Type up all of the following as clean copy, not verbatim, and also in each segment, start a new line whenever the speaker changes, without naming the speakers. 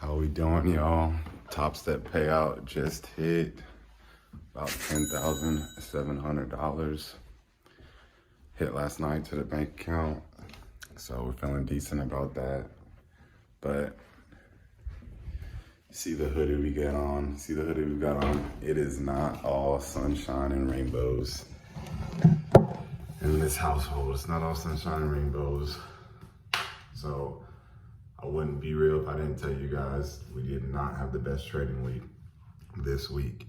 How we doing, y'all? Topstep payout just hit about $10,700. Hit last night to the bank account, so we're feeling decent about that. But see the hoodie we got on. It is not all sunshine and rainbows in this household. It's not all sunshine and rainbows. So I wouldn't be real if I didn't tell you guys we did not have the best trading week this week.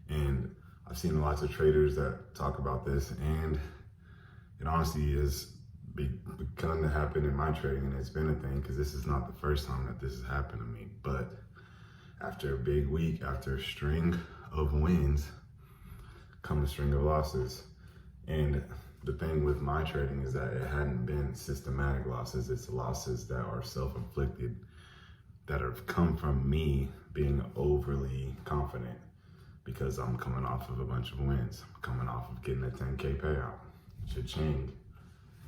And I've seen lots of traders that talk about this, and it honestly is begun to happen in my trading, and it's been a thing because this is not the first time that this has happened to me. But after a big week, after a string of wins, come a string of losses. And the thing with my trading is that it hadn't been systematic losses. It's losses that are self-inflicted, that have come from me being overly confident because I'm coming off of a bunch of wins. I'm coming off of getting a 10K payout. Cha-ching.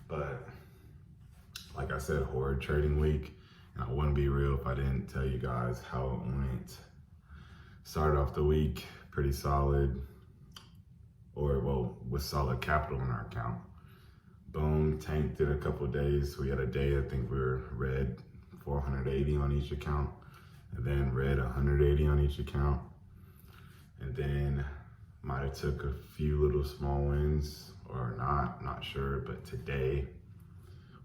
But like I said, horrid trading week. And I wouldn't be real if I didn't tell you guys how it went. Started off the week pretty solid, with solid capital in our account. Boom, tanked it a couple of days. We had a day, I think we were red 480 on each account, and then red 180 on each account. And then might have took a few little small wins or not sure. But today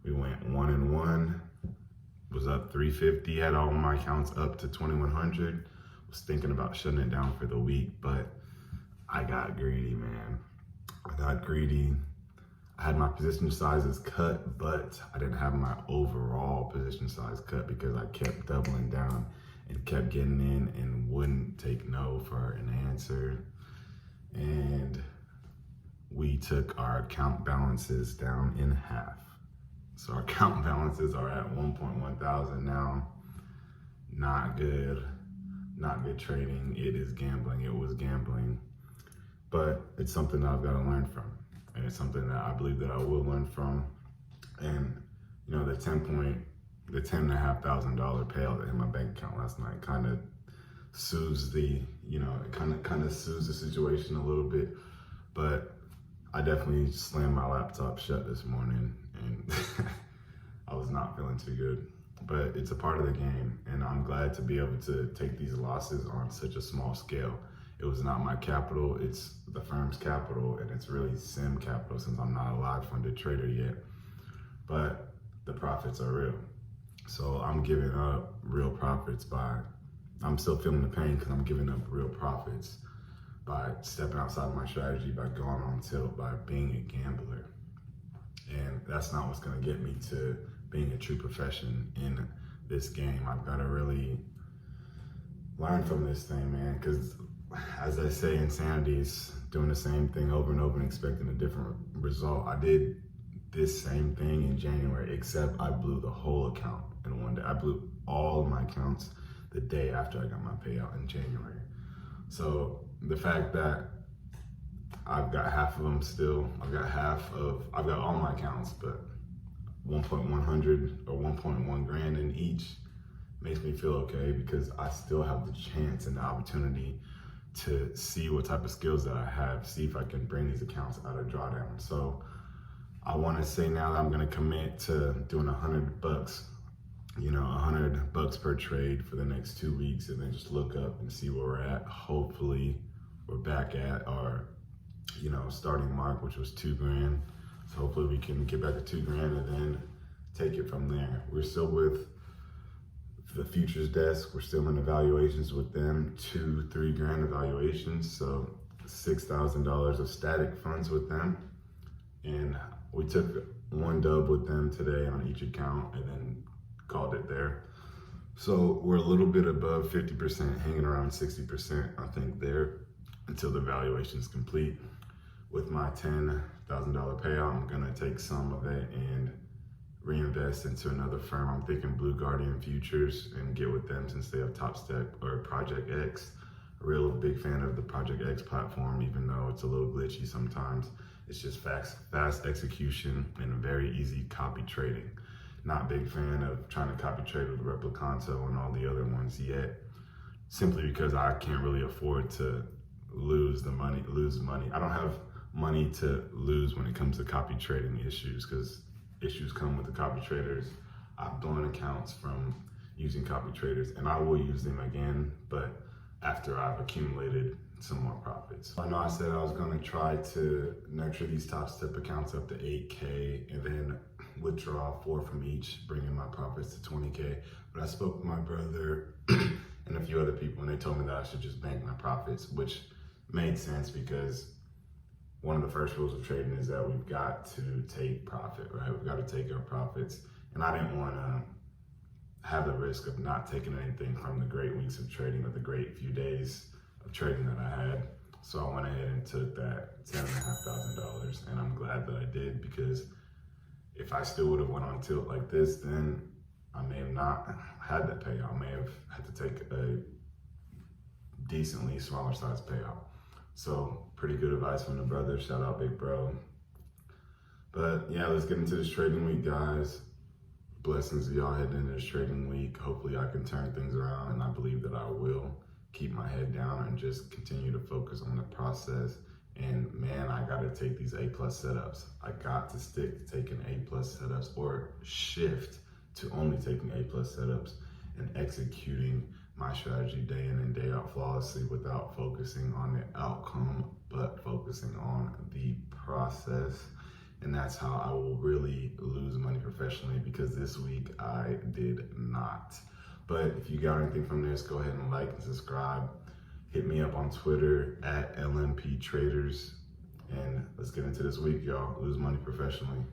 we went 1-1, was up 350, had all my accounts up to 2100. Was thinking about shutting it down for the week, but I got greedy, man. I got greedy. I had my position sizes cut, but I didn't have my overall position size cut because I kept doubling down and kept getting in and wouldn't take no for an answer. And we took our account balances down in half. So our account balances are at 1.1 thousand now. Not good. Not good trading. It is gambling. It was gambling. But it's something that I've got to learn from. And it's something that I believe that I will learn from. And, you know, the $10,500 payout that hit my bank account last night kind of soothes the, it kind of soothes the situation a little bit. But I definitely slammed my laptop shut this morning, and I was not feeling too good. But it's a part of the game, and I'm glad to be able to take these losses on such a small scale. It was not my capital, it's the firm's capital, and it's really sim capital since I'm not a live funded trader yet. But the profits are real. So I'm giving up real profits I'm still feeling the pain because I'm giving up real profits by stepping outside of my strategy, by going on tilt, by being a gambler. And that's not what's gonna get me to being a true profession in this game. I've gotta really learn from this thing, man, because as I say, insanity is doing the same thing over and over and expecting a different result. I did this same thing in January, except I blew the whole account in one day. I blew all of my accounts the day after I got my payout in January. So the fact that I've got half of them still, I've got all my accounts, but 1.100 or 1.1 grand in each makes me feel okay because I still have the chance and the opportunity to see what type of skills that I have, see if I can bring these accounts out of drawdown. So I want to say now that I'm going to commit to doing $100, $100 per trade for the next 2 weeks, and then just look up and see where we're at. Hopefully we're back at our, starting mark, which was 2 grand. So hopefully we can get back to 2 grand and then take it from there. We're still with the futures desk. We're still in evaluations with them, 2-3 grand evaluations. So $6,000 of static funds with them. And we took 1 dub with them today on each account and then called it there. So we're a little bit above 50%, hanging around 60%, I think, there until the evaluation is complete. With my $10,000 payout, I'm gonna take some of it and reinvest into another firm. I'm thinking Blue Guardian Futures and get with them since they have Topstep or Project X. A real big fan of the Project X platform, even though it's a little glitchy sometimes. It's just fast execution and very easy copy trading. Not a big fan of trying to copy trade with Replicanto and all the other ones yet, simply because I can't really afford to lose money. I don't have money to lose when it comes to copy trading issues, because issues come with the copy traders. I've blown accounts from using copy traders, and I will use them again, but after I've accumulated some more profits. I know I said I was gonna try to nurture these Topstep accounts up to 8K and then withdraw 4 from each, bringing my profits to 20K. But I spoke with my brother and a few other people, and they told me that I should just bank my profits, which made sense because one of the first rules of trading is that we've got to take profit, right? We've got to take our profits. And I didn't want to have the risk of not taking anything from the great weeks of trading or the great few days of trading that I had. So I went ahead and took that $10,500, and I'm glad that I did, because if I still would have went on tilt like this, then I may have not had that payout. I may have had to take a decently smaller size payout. So pretty good advice from the brother. Shout out big bro. But yeah, let's get into this trading week, guys. Blessings to y'all heading into this trading week. Hopefully I can turn things around, and I believe that I will. Keep my head down and just continue to focus on the process. And man, I got to take these A+ setups. I got to stick to taking A+ setups, or shift to only taking A+ setups and executing my strategy day in and day out flawlessly without focusing on the outcome, but focusing on the process. And that's how I will really lose money professionally, because this week I did not. But if you got anything from this, go ahead and like and subscribe. Hit me up on Twitter at LMP Traders. And let's get into this week, y'all. Lose money professionally.